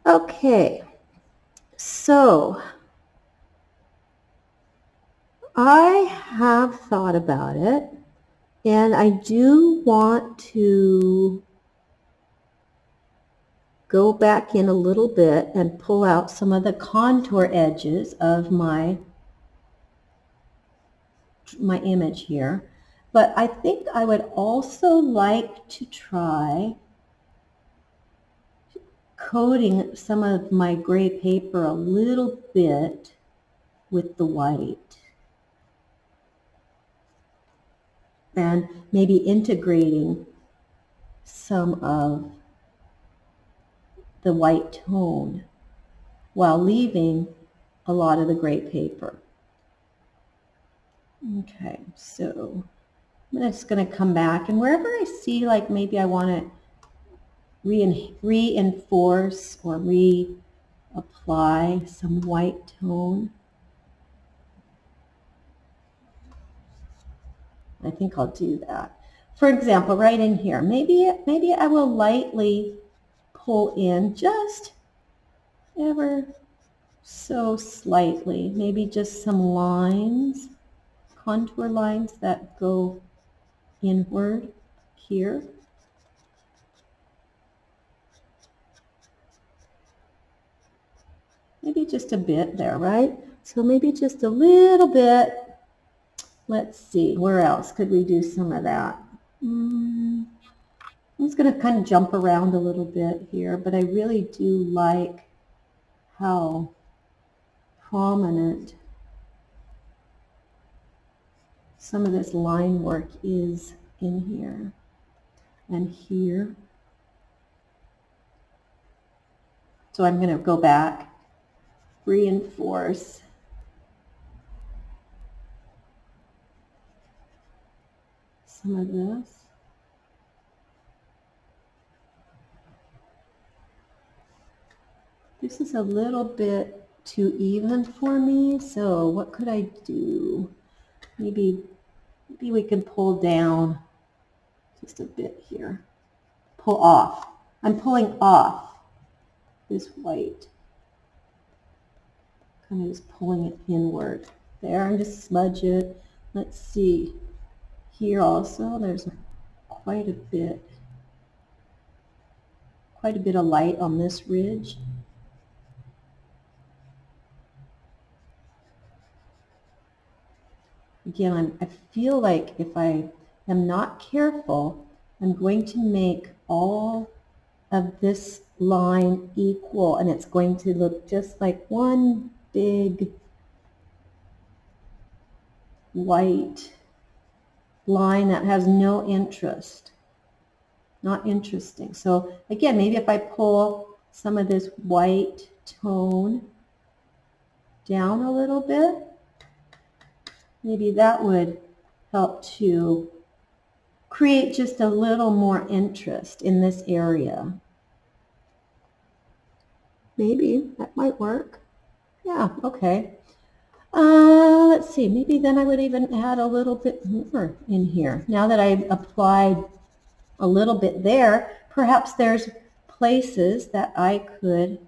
Okay, so I have thought about it, and I do want to go back in a little bit and pull out some of the contour edges of my image here. But I think I would also like to try coating some of my gray paper a little bit with the white. And maybe integrating some of the white tone while leaving a lot of the gray paper. Okay, so I'm just going to come back, and wherever I see like maybe I want to reinforce or reapply some white tone, I think I'll do that. For example, right in here, maybe I will lightly pull in just ever so slightly, maybe just some lines, contour lines that go inward here. Maybe just a bit there, right? So maybe just a little bit. Let's see, where else could we do some of that? I'm just going to kind of jump around a little bit here, but I really do like how prominent some of this line work is in here and here. So I'm going to go back, reinforce some of this. This is a little bit too even for me, so what could I do? Maybe we can pull down just a bit here. Pull off. I'm pulling off this white. Kind of just pulling it inward. There, and just smudge it. Let's see. Here also, there's quite a bit of light on this ridge. Again, I feel like if I am not careful, I'm going to make all of this line equal, and it's going to look just like one big white line that has no interest. Not interesting. So again, maybe if I pull some of this white tone down a little bit, maybe that would help to create just a little more interest in this area. Maybe that might work. Yeah, okay. Let's see, maybe then I would even add a little bit more in here. Now that I've applied a little bit there, perhaps there's places that I could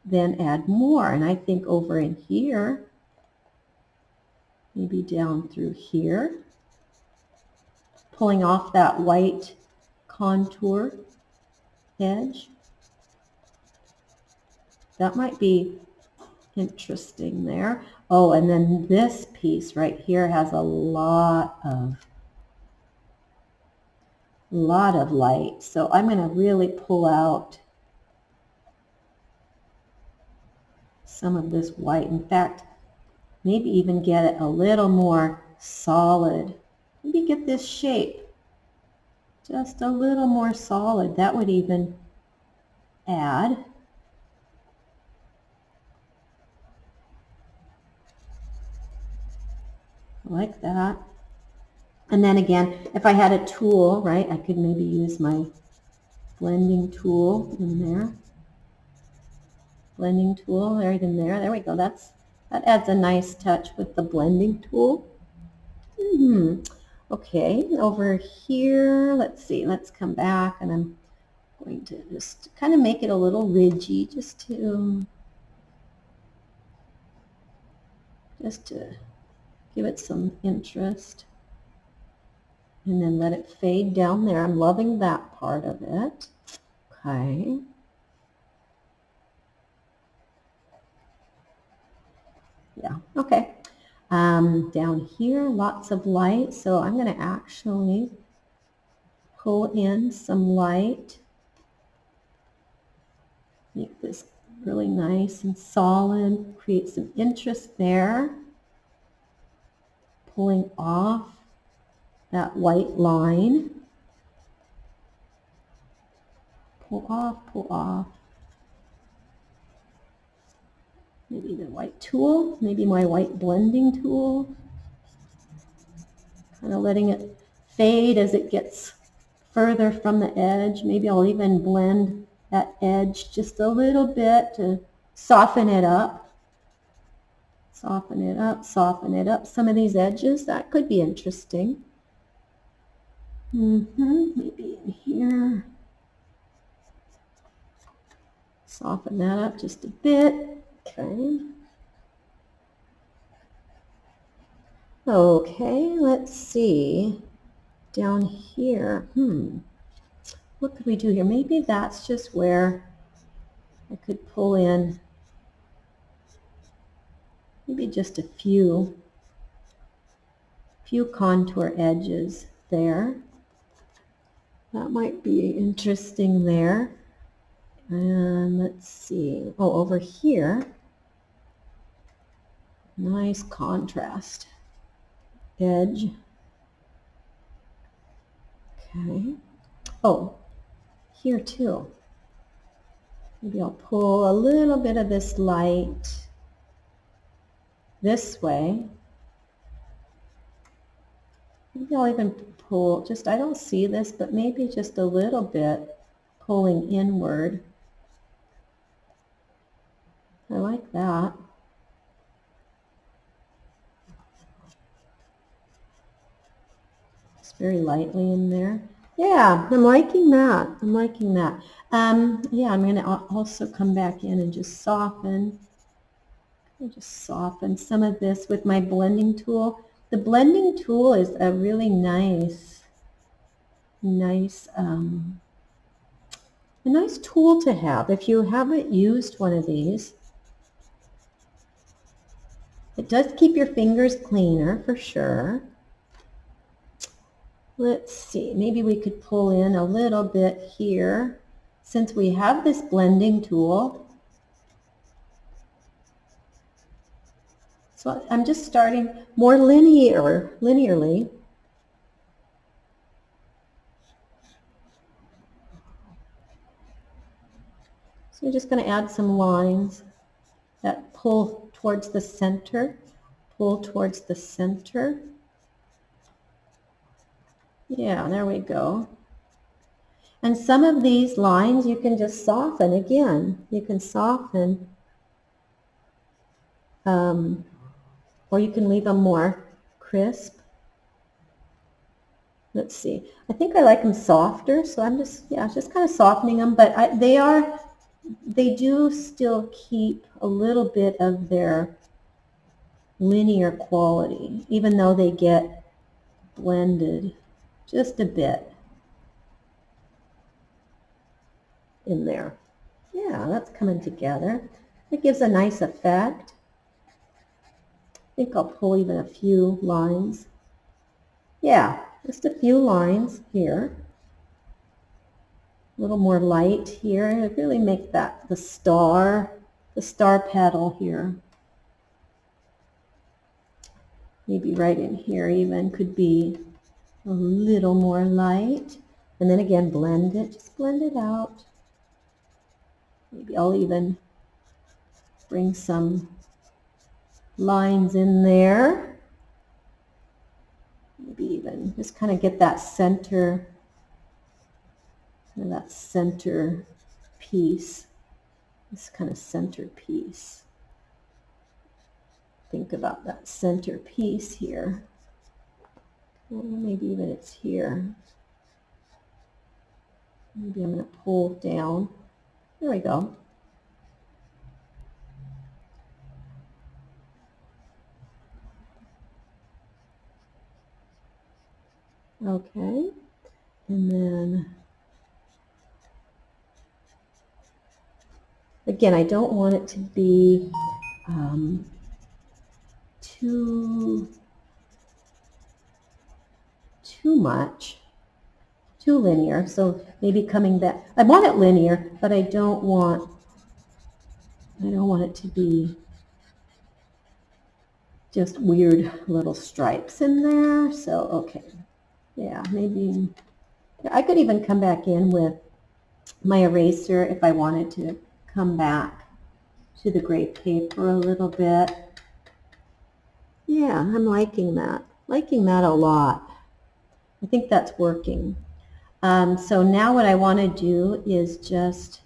then add more. And I think over in here, maybe down through here, pulling off that white contour edge. That might be interesting there. Oh, and then this piece right here has a lot of light. So I'm going to really pull out some of this white. In fact, maybe even get it a little more solid. Maybe get this shape just a little more solid. That would even add. Like that. And then again, if I had a tool, right, I could maybe use my blending tool in there. Blending tool right in there. There we go. That adds a nice touch with the blending tool. Okay, over here, let's see. Let's come back, and I'm going to just kind of make it a little ridgy, just to give it some interest. And then let it fade down there. I'm loving that part of it. Okay. Yeah, okay. Down here, lots of light, so I'm going to actually pull in some light. Make this really nice and solid, create some interest there. Pulling off that white line. Pull off, pull off. Maybe the white tool, maybe my white blending tool. Kind of letting it fade as it gets further from the edge. Maybe I'll even blend that edge just a little bit to soften it up. Soften it up, soften it up. Some of these edges, that could be interesting. Maybe in here. Soften that up just a bit. Okay. Okay, let's see. Down here, what could we do here? Maybe that's just where I could pull in maybe just a few contour edges there. That might be interesting there. And let's see. Oh, over here, nice contrast edge. Okay. Oh, here too. Maybe I'll pull a little bit of this light this way. Maybe I'll even pull, I don't see this, but maybe just a little bit pulling inward. I like that. Just very lightly in there. Yeah, I'm liking that. I'm liking that. Yeah, I'm going to also come back in and just soften. Just soften some of this with my blending tool. The blending tool is a really nice tool to have. If you haven't used one of these, it does keep your fingers cleaner for sure. Let's see, maybe we could pull in a little bit here since we have this blending tool. So I'm just starting more linearly. So you're just going to add some lines that pull towards the center, pull towards the center. Yeah, there we go. And some of these lines you can just soften again. You can soften, or you can leave them more crisp. Let's see. I think I like them softer, so I'm just kind of softening them. But they do still keep a little bit of their linear quality, even though they get blended just a bit in there. Yeah, that's coming together. It gives a nice effect. I think I'll pull even a few lines. Yeah, just a few lines here. A little more light here. And really make that the star petal here. Maybe right in here even could be a little more light. And then again, blend it. Just blend it out. Maybe I'll even bring some lines in there. Maybe even just kind of get that center piece. This kind of center piece. Think about that center piece here. Maybe even it's here. Maybe I'm going to pull down. There we go. Okay, and then again, I don't want it to be too much, too linear. So maybe coming back, I want it linear, but I don't want it to be just weird little stripes in there. So okay, yeah, maybe I could even come back in with my eraser if I wanted to come back to the gray paper a little bit. Yeah, I'm liking that a lot. I think that's working. So now what I want to do is just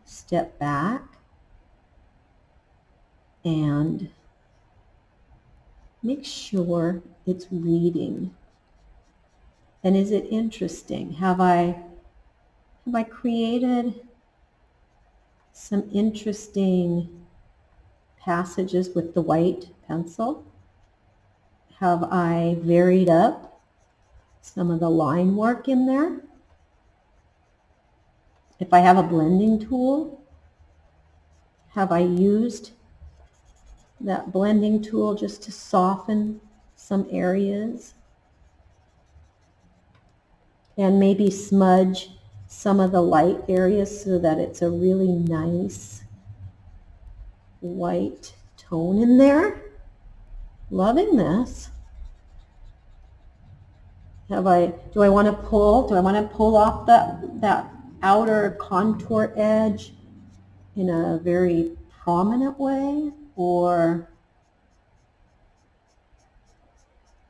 step back and make sure it's reading. And is it interesting? Have I created some interesting passages with the white pencil? Have I varied up some of the line work in there? If I have a blending tool, have I used that blending tool just to soften some areas and maybe smudge some of the light areas so that it's a really nice white tone in there? Loving this. Do I want to pull off that outer contour edge in a very prominent way, or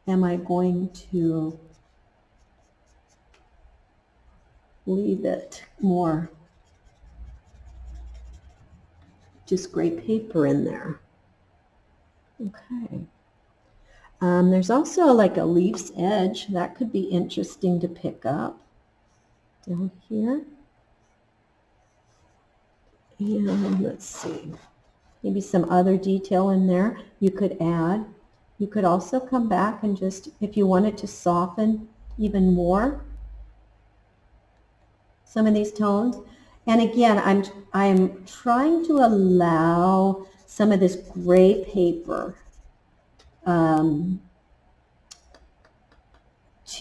am I going to leave it more just gray paper in there? Okay. There's also like a leaf's edge. That could be interesting to pick up down here. And let's see, maybe some other detail in there you could add. You could also come back and just, if you wanted to soften even more some of these tones. And again, I'm trying to allow some of this gray paper to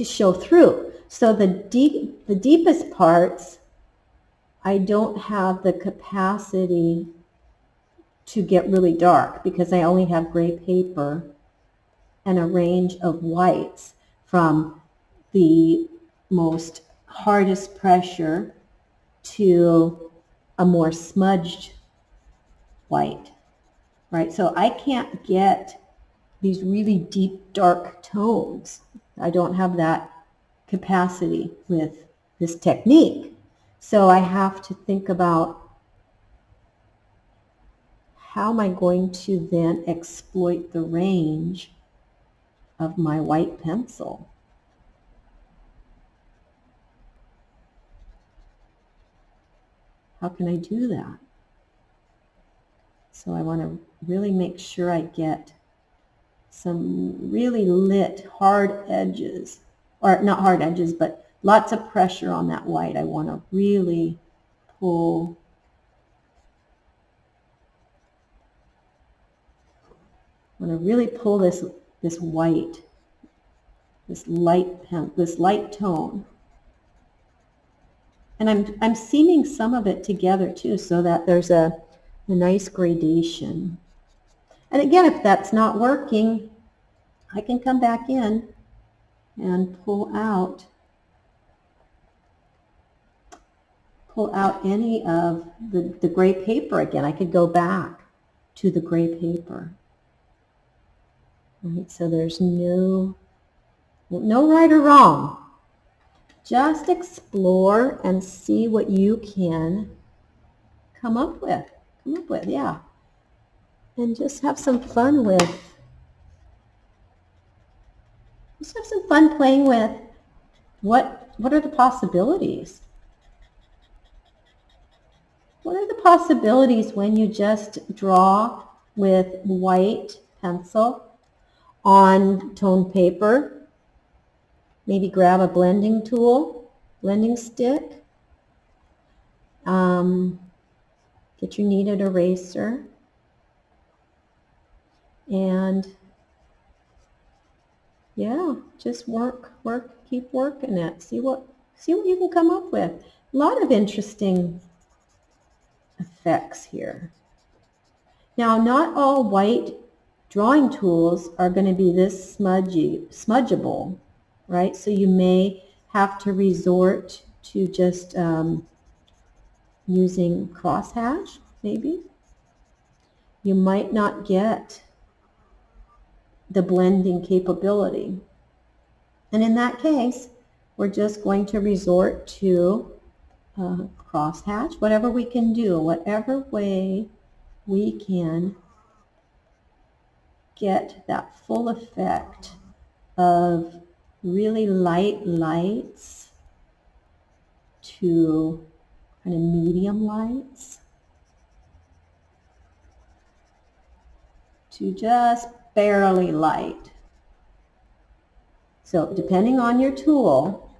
show through. So the deepest parts, I don't have the capacity to get really dark because I only have gray paper and a range of whites from the most hardest pressure to a more smudged white, right? So I can't get these really deep dark tones. I don't have that capacity with this technique. So I have to think about how am I going to then exploit the range of my white pencil. How can I do that? So I want to really make sure I get some really lit hard edges, or not hard edges, but lots of pressure on that white. I want to really pull this white, this light tone. And I'm seaming some of it together too, so that there's a nice gradation. And again, if that's not working, I can come back in and pull out any of the gray paper again. I could go back to the gray paper. Right, so there's no right or wrong. Just explore and see what you can come up with, yeah. And just have some fun playing with what are the possibilities. what are the possibilities when you just draw with white pencil on toned paper? Maybe grab a blending tool, blending stick, get your kneaded eraser, and yeah, just work, keep working it. See what you can come up with. A lot of interesting effects here. Now, not all white drawing tools are going to be this smudgeable, right? So you may have to resort to just using crosshatch, maybe. You might not get the blending capability. And in that case, we're just going to resort to crosshatch, whatever we can do, whatever way we can get that full effect of really light lights to kind of medium lights to just barely light. So depending on your tool,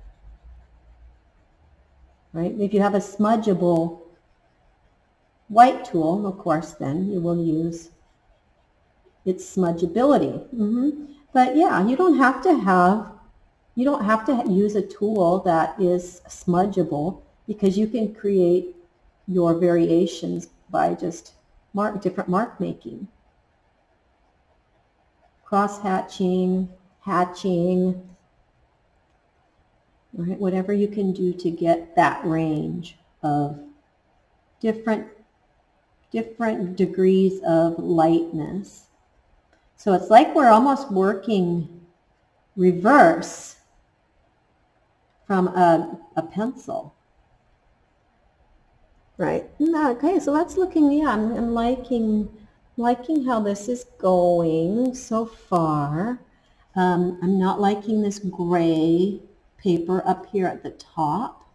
right? If you have a smudgeable white tool, of course, then you will use its smudgeability. But yeah, you don't have to use a tool that is smudgeable, because you can create your variations by just different mark making. Cross hatching, hatching, right? Whatever you can do to get that range of different degrees of lightness. So it's like we're almost working reverse from a pencil. Right. Okay, so that's looking, yeah, I'm liking how this is going so far. I'm not liking this gray paper up here at the top,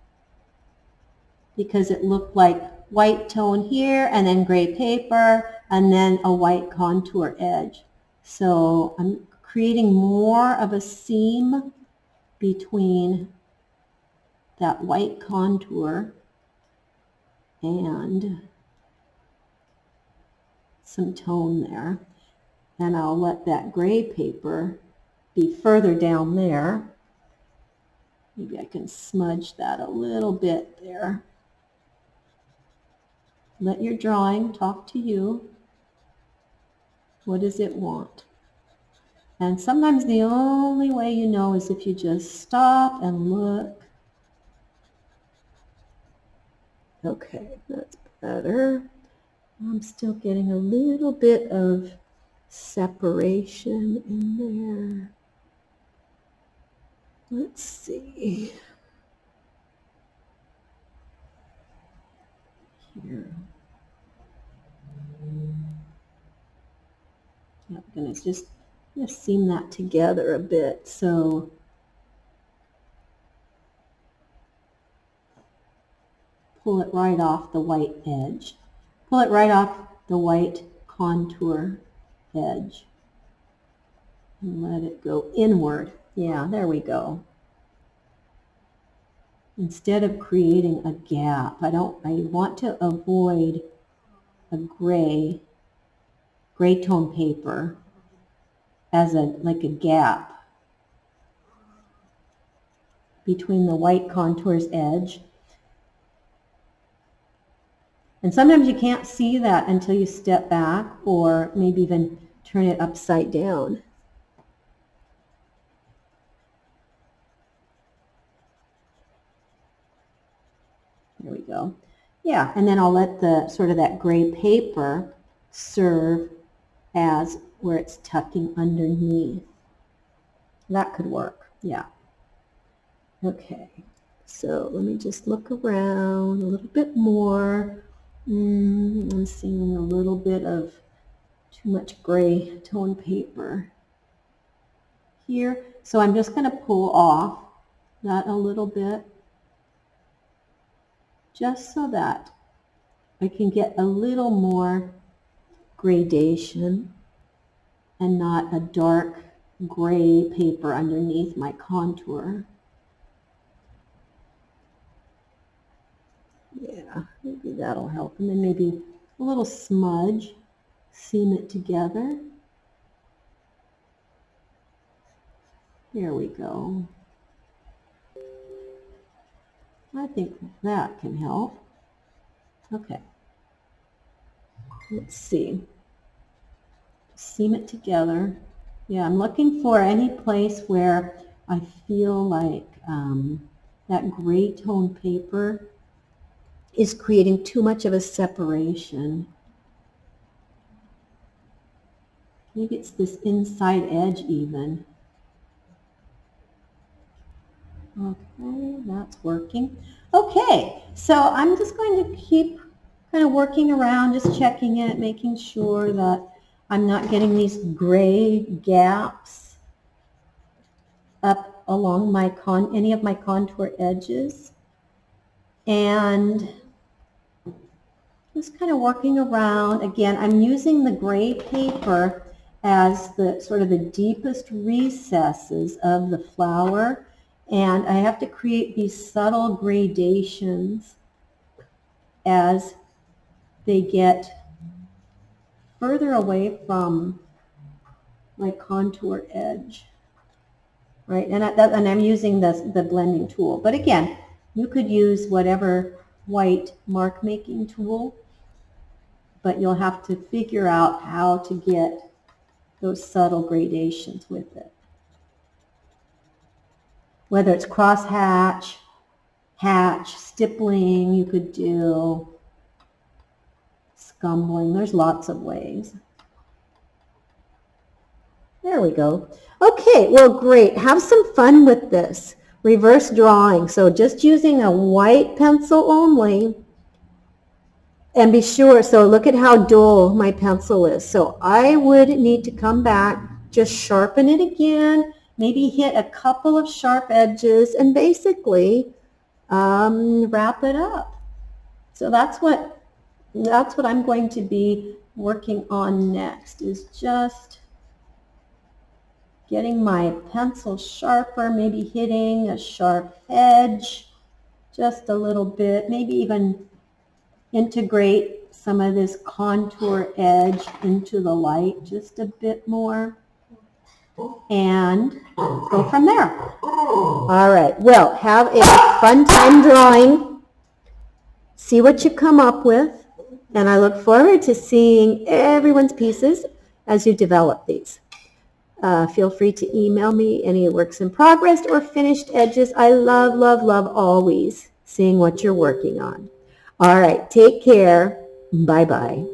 because it looked like white tone here and then gray paper and then a white contour edge. So I'm creating more of a seam between that white contour and some tone there. And I'll let that gray paper be further down there. Maybe I can smudge that a little bit there. Let your drawing talk to you. What does it want? And sometimes the only way you know is if you just stop and look. Okay, that's better. I'm still getting a little bit of separation in there. Let's see. Here. I'm going to just seam that together a bit. So pull it right off the white edge. Pull it right off the white contour edge. And let it go inward. Yeah, there we go. Instead of creating a gap, I want to avoid a gray tone paper as like a gap between the white contour's edge. And sometimes you can't see that until you step back, or maybe even turn it upside down. There we go. Yeah, and then I'll let the sort of that gray paper serve as where it's tucking underneath. That could work, yeah. Okay, so let me just look around a little bit more. I'm seeing a little bit of too much gray tone paper here. So I'm just going to pull off that a little bit, just so that I can get a little more gradation and not a dark gray paper underneath my contour. Yeah, maybe that'll help. And then maybe a little smudge, seam it together. There we go. I think that can help. Okay. Let's see. Seam it together. Yeah, I'm looking for any place where I feel like that gray tone paper is creating too much of a separation. Maybe it's this inside edge even. Okay, that's working. Okay, so I'm just going to keep kind of working around, just checking it, making sure that I'm not getting these gray gaps up along my any of my contour edges. And just kind of working around. Again, I'm using the gray paper as the sort of the deepest recesses of the flower, and I have to create these subtle gradations as they get further away from my contour edge, right? And I'm using the blending tool. But again, you could use whatever white mark making tool, but you'll have to figure out how to get those subtle gradations with it. Whether it's cross hatch, stippling, you could do scumbling. There's lots of ways. There we go. Okay, well, great. Have some fun with this. Reverse drawing. So just using a white pencil only. And be sure, so look at how dull my pencil is. So I would need to come back, just sharpen it again, maybe hit a couple of sharp edges, and basically wrap it up. So that's what I'm going to be working on next, is just getting my pencil sharper, maybe hitting a sharp edge just a little bit, maybe even integrate some of this contour edge into the light just a bit more, and go from there. All right, well, have a fun time drawing. See what you come up with, and I look forward to seeing everyone's pieces as you develop these. Feel free to email me any works in progress or finished edges. I love, love, love always seeing what you're working on. All right, take care. Bye-bye.